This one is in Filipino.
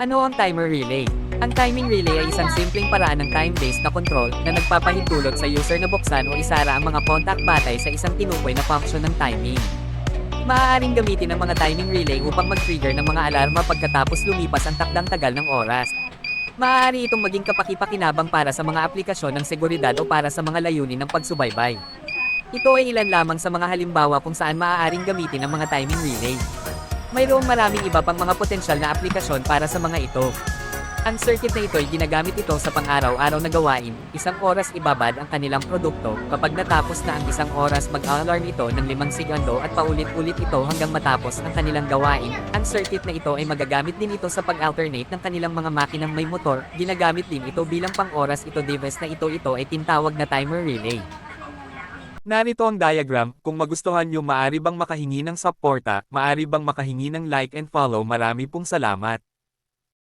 Ano ang timer relay? Ang timing relay ay isang simpleng paraan ng time-based na control na nagpapahintulot sa user na buksan o isara ang mga contact batay sa isang tinukoy na function ng timing. Maaaring gamitin ang mga timing relay upang mag-trigger ng mga alarma pagkatapos lumipas ang takdang tagal ng oras. Maaari itong maging kapaki-pakinabang para sa mga aplikasyon ng seguridad o para sa mga layunin ng pagsubaybay. Ito ay ilan lamang sa mga halimbawa kung saan maaaring gamitin ang mga timing relay. Mayroong maraming iba pang mga potensyal na aplikasyon para sa mga ito. Ang circuit na ito ay ginagamit ito sa pang-araw-araw na gawain, isang oras ibabad ang kanilang produkto, kapag natapos na ang isang oras mag-alarm ito ng 5 segundo at paulit-ulit ito hanggang matapos ang kanilang gawain. Ang circuit na ito ay magagamit din ito sa pag-alternate ng kanilang mga makinang may motor, ginagamit din ito bilang pang-oras ito device na ito ay tinatawag na timer relay. Narito ang diagram, kung magustuhan nyo maaari bang makahingi ng suporta, maaari bang makahingi ng like and follow, marami pong salamat.